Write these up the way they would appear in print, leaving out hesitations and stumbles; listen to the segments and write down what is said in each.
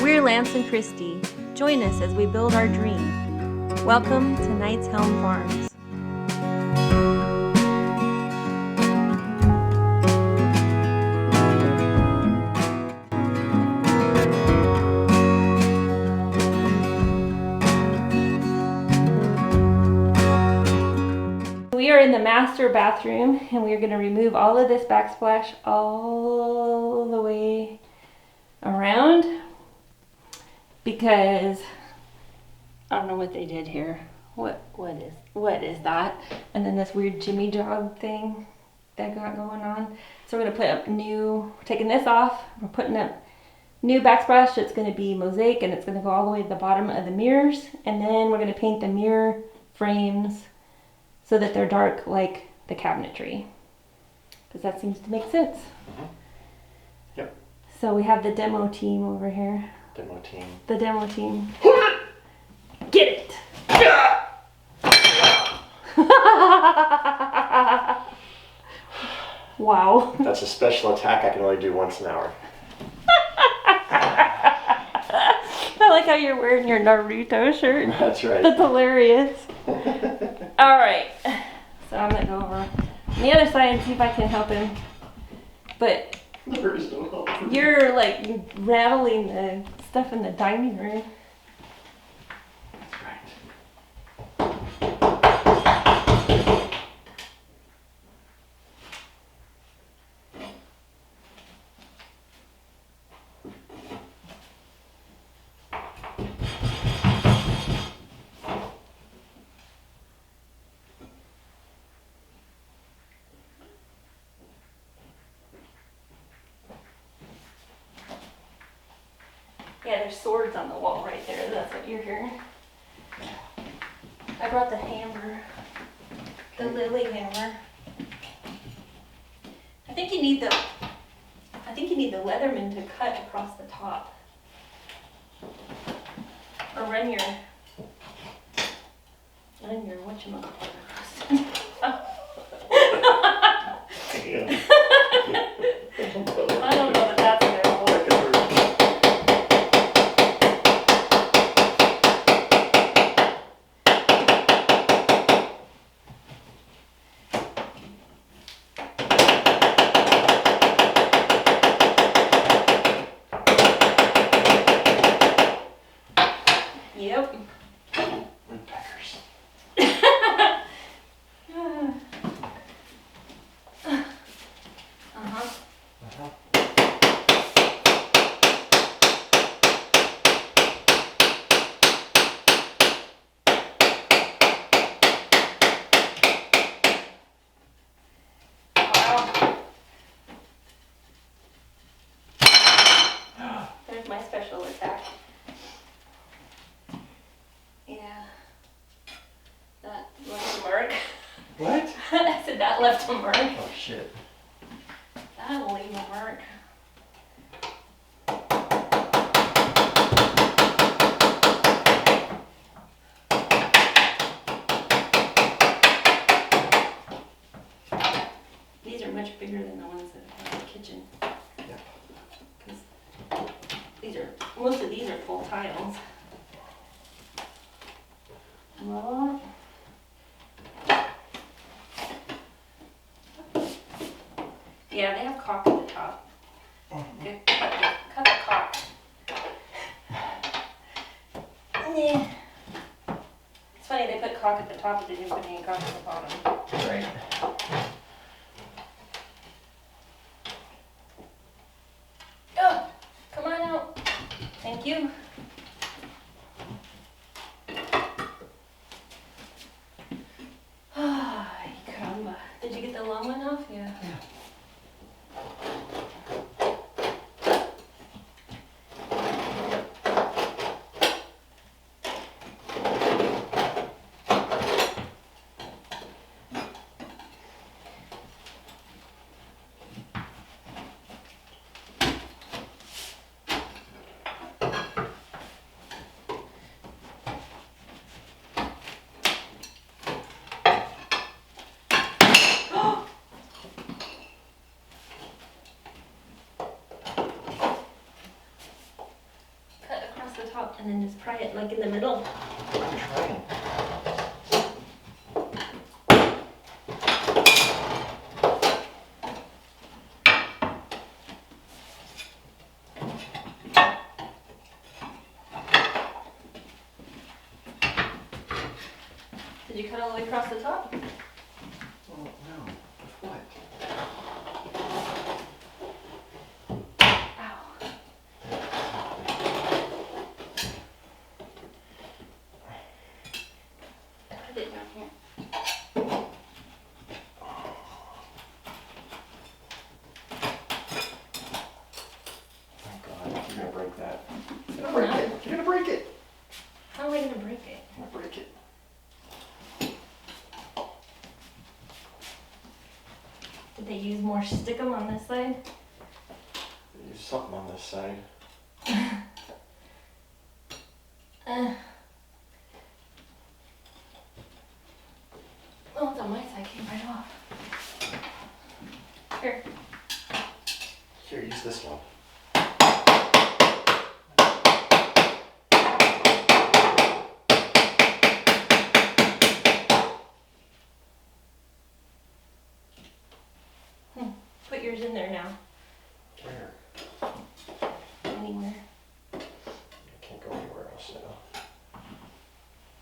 We're Lance and Christy. Join us as we build our dream. Welcome to Knight's Helm Farms. We are in the master bathroom and we are going to remove all of this backsplash all the way around because I don't know what they did here. What is that? And then this weird Jimmy jog thing that got going on. So we're going to put up taking this off, we're putting up new backsplash that's going to be mosaic and it's going to go all the way to the bottom of the mirrors, and then we're going to paint the mirror frames so that they're dark like the cabinetry, because that seems to make sense. Yep. So we have the demo team over here. Demo team. The demo team. Get it! Wow. That's a special attack I can only do once an hour. I like how you're wearing your Naruto shirt. That's right. That's hilarious. Alright, so I'm going to go over on the other side and see if I can help him. But you're like rattling the stuff in the dining room. That's right. Yeah, there's swords on the wall right there. That's what you're hearing. I brought the hammer. The lily hammer. I think you need the Leatherman to cut across the top. Or run your whatchamacallit across. Yeah. I don't know that that's available. Yep. Woodpeckers. There's my special attack. Yeah. That left a mark. What? I said that left a mark. Oh shit. That'll leave a mark. These are much bigger than the ones that are in the kitchen. Yep. Because most of these are full tiles. Well, yeah, they have caulk at the top. Okay, cut the caulk. Yeah. It's funny, they put caulk at the top, but they didn't put any caulk at the bottom. Right. Oh, come on out. Thank you. Ay, caramba. Did you get the long one off? Yeah. the top and then just pry it like in the middle. I'm trying. Did you cut all the way across the top? Oh no. With what? Ow. Put it down here. Oh god, you're gonna break that. You're gonna break it. You're gonna break it. How am I gonna break it? I'm gonna break it. Did they use more stickum on this side? There's something on this side. Oh, it's on my side, came right off. Here. Here, use this one. Put yours in there now. Where? Anywhere. I can't go anywhere else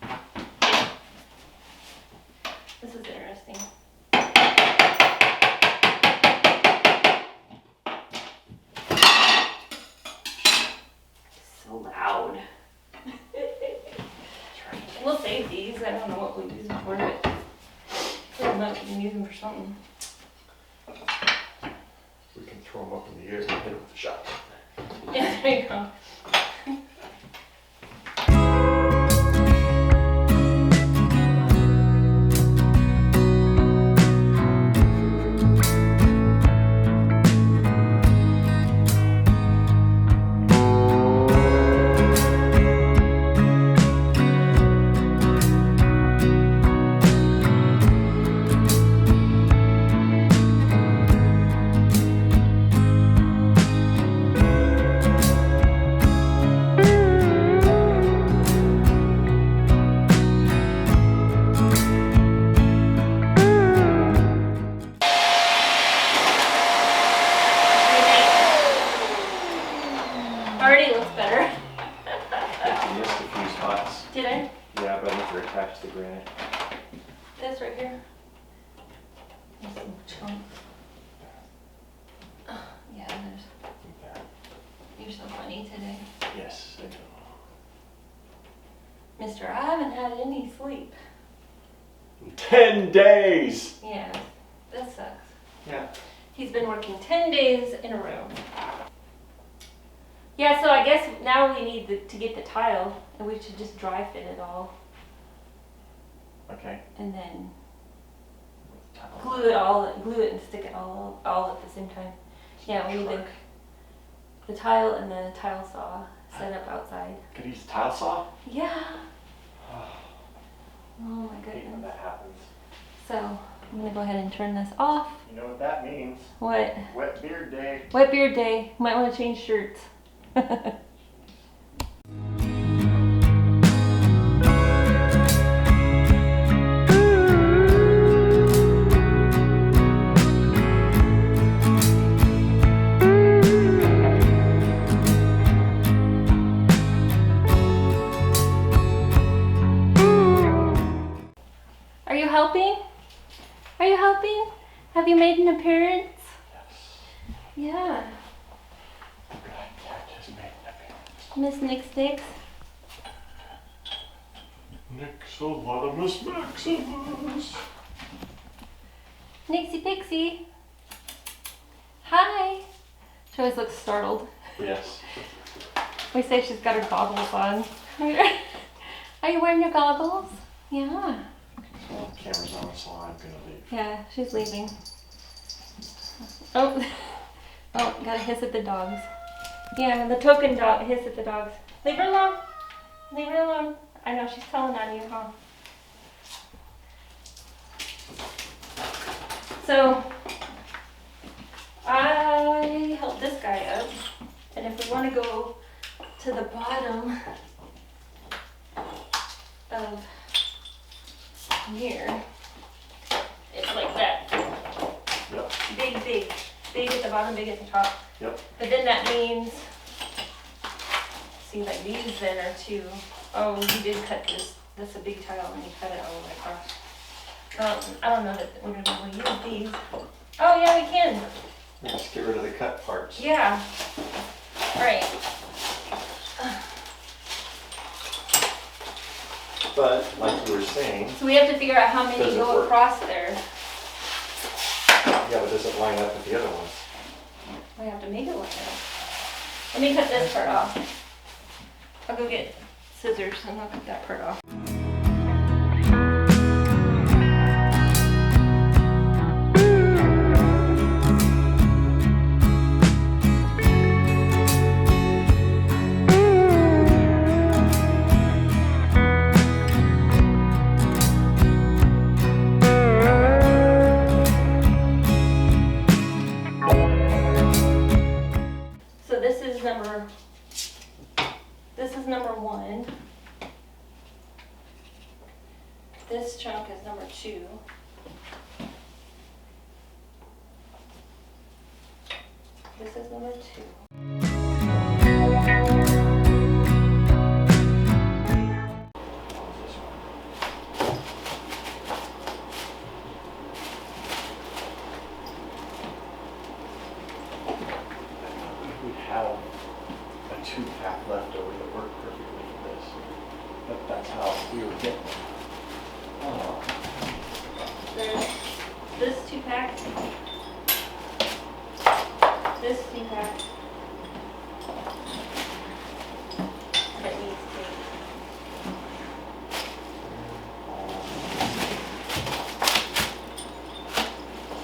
now. This is interesting. So loud. And we'll save these. I don't know what we'll use them for, but put them up, we can use them for something. We can throw them up in the air and hit them with the shotgun. Yeah, there you go. Already looks better. You missed a few spots. Did I? Yeah, but I think they're attached to the granite. This right here. There's some chunks. Oh, yeah, there's. There. You're so funny today. Yes, I do. Mister, I haven't had any sleep. 10 days! Yeah, this sucks. Yeah. He's been working 10 days in a row. Yeah, so I guess now we need to get the tile, and we should just dry fit it all, Okay. and then Tile. glue it and stick it all at the same time. Yeah, we need the tile and the tile saw set up outside. Could you use a tile saw? Yeah. Oh my I hate when goodness. that happens. So I'm gonna go ahead and turn this off. You know what that means? What? Wet beard day. Wet beard day. Might want to change shirts. Are you helping? Are you helping? Have you made an appearance? Yes. Yeah. Cat just made an appearance. Miss Nick Sticks. Nixolotomus Maximus. Nixie Pixie. Hi. She always looks startled. Yes. We say she's got her goggles on. Are you wearing your goggles? Yeah. Well, the camera's on, so I'm gonna leave. Yeah, she's leaving. Oh, oh, gotta hiss at the dogs. Yeah, the token dog hiss at the dogs. Leave her alone. Leave her alone. I know she's telling on you, huh? So, I helped this guy up, and if we want to go to the bottom of here, it's like that. Yep. Big at the bottom, big at the top. Yep. But then that means, see, like these then are two. Oh, you did cut this. That's a big tile, and you cut it all the way across. I don't know that we're gonna be able to use these. Oh yeah, we can. Just get rid of the cut parts. Yeah. All right. But like you were saying, So we have to figure out how many Does it go work? across there. yeah, but does it line up with the other ones? We have to make it like that. Let me cut this part off. I'll go get scissors and I'll cut that part off. This is number 1. This chunk is number 2. This is number 2. We have a 2-pack left over that worked perfectly for this. But that's how we were getting it. Oh. There's this 2-pack. This 2-pack. That needs tape.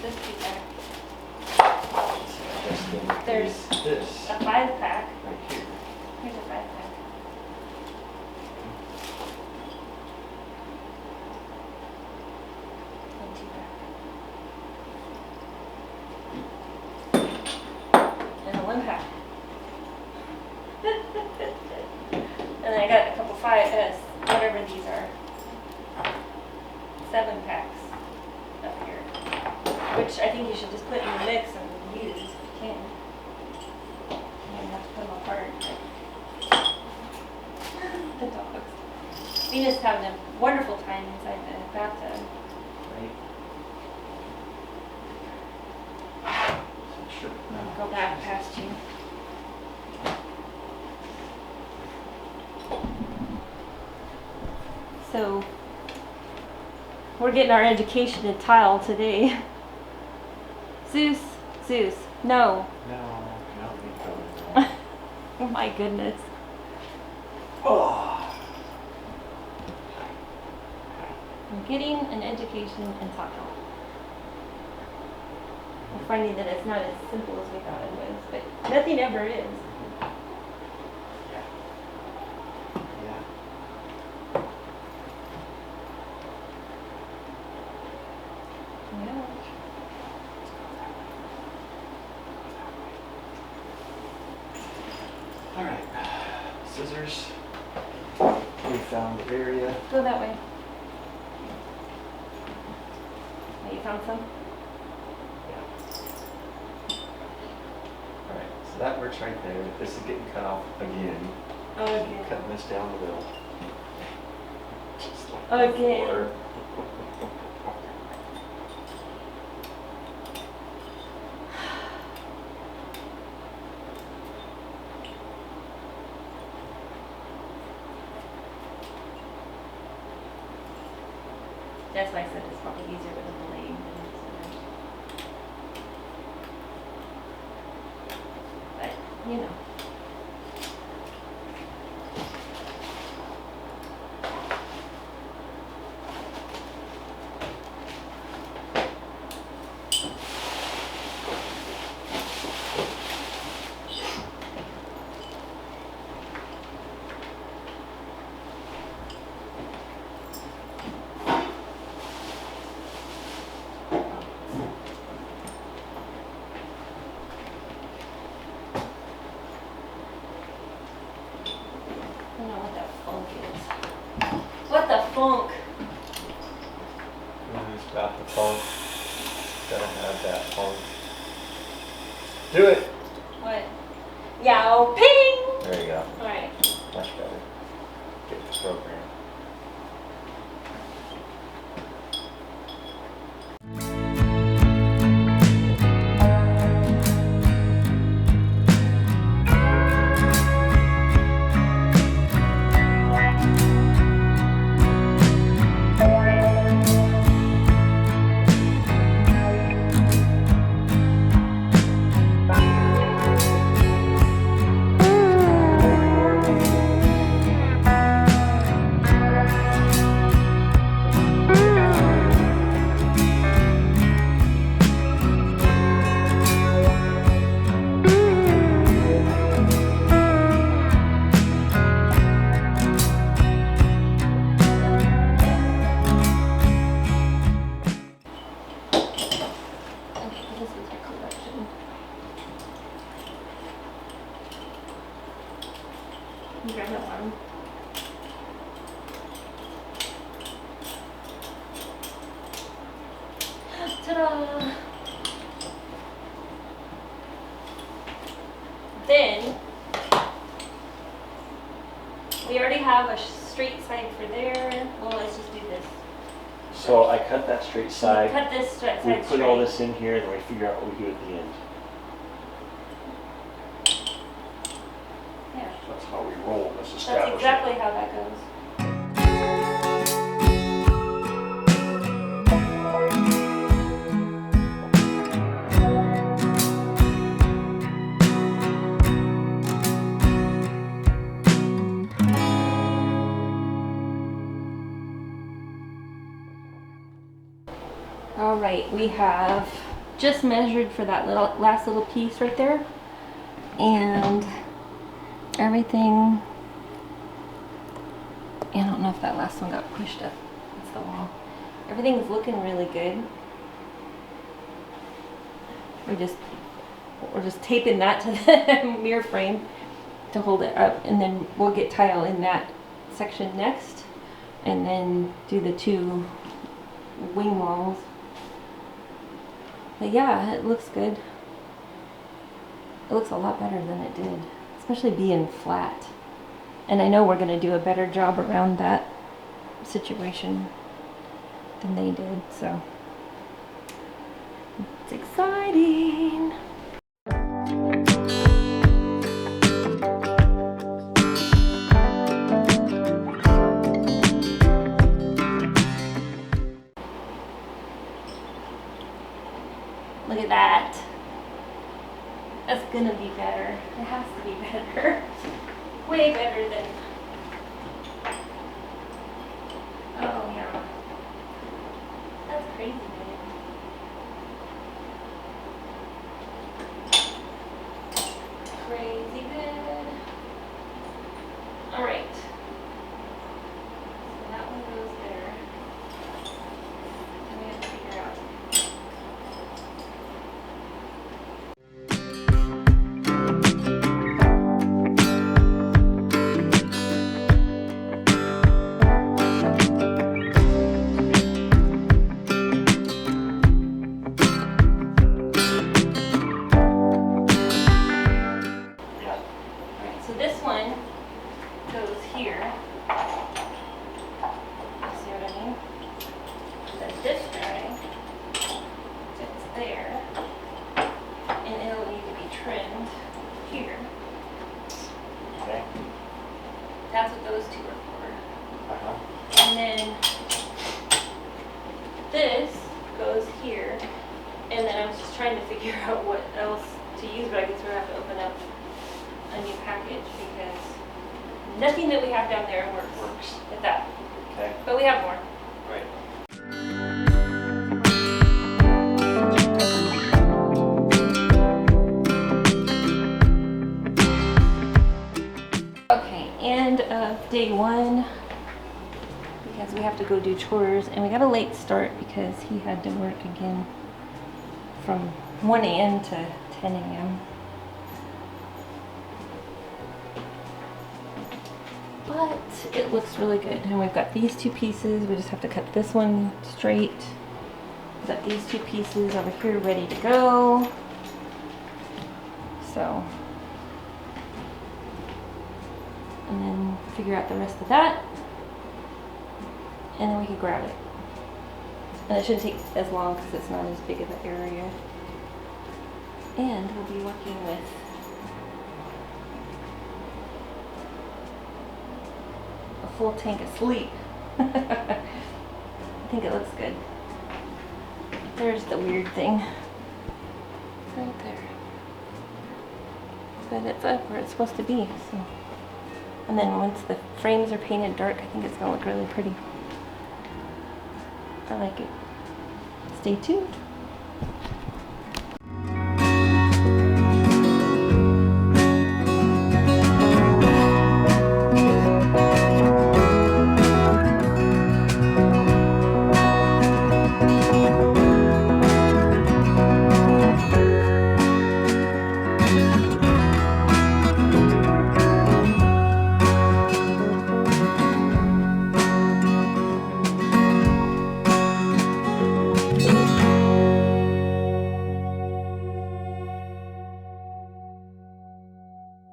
This 2-pack. There's this a 5-pack. right here. Here's a 5-pack. And 2-pack. And a 1-pack. And then I got a couple whatever these are. 7 packs up here. Which I think you should just put in the mix and use if you can. You don't have to put them apart. The dogs. Venus having a wonderful time inside the bathtub. Right? Sure. Go back past you. So, we're getting our education in tile today. Zeus, no. No, we go. Oh my goodness. Oh. I'm getting an education in tile. We're finding that it's not as simple as we thought it was, but nothing ever is. Yeah. Yeah. Yeah. All right. Scissors. We found the area. Go that way. Oh, you found some? Alright, so that works right there. This is getting cut off again. Again. Cutting this down the middle. Just like Again. before. That's why I said it's probably easier with a blade than a scissors. But, you know. funk. Who's got the funk? Gotta have that funk. Do it! What? Yao ping! There you go. Alright. Much better. Get the program. Grab that one. Ta-da! Then we already have a straight side for there. Well, let's just do this. So I cut that straight side. Cut this side We straight. put all this in here, then we figure out what we do at the end. Yeah. That's how we roll this That's establishment. exactly how that goes. All right, we have just measured for that last little piece right there, and everything. I don't know if that last one got pushed up. That's the wall. Everything's looking really good. We're just taping that to the mirror frame to hold it up, and then we'll get tile in that section next, and then do the 2 wing walls. But yeah, it looks good. It looks a lot better than it did, especially being flat. And I know we're going to do a better job around that situation than they did, so it's exciting. Look at that. That's gonna be better. It has to be better. Way better than. Oh yeah. That's crazy, man. Crazy good. Alright. So that one goes there. And we have to figure out. So this one goes here. See what I mean? Then this guy sits there, and it'll need to be trimmed here. Okay. That's what those 2 are for. Uh-huh. And then this goes here, and then I was just trying to figure out what else to use, but I guess we'll have to open up a new package because nothing that we have down there works at that. Okay. But we have more. Right. Okay, end of day 1 because we have to go do chores, and we got a late start because he had to work again from 1 a.m. to 10 a.m. but it looks really good. And we've got these two pieces. We just have to cut this one straight. We've got these two pieces over here ready to go. So, and then figure out the rest of that. And then we can grab it. And it shouldn't take as long because it's not as big of an area. And we'll be working with a full tank of sleep. I think it looks good. There's the weird thing. Right there. But it's up where it's supposed to be. So. And then once the frames are painted dark, I think it's going to look really pretty. I like it. Stay tuned.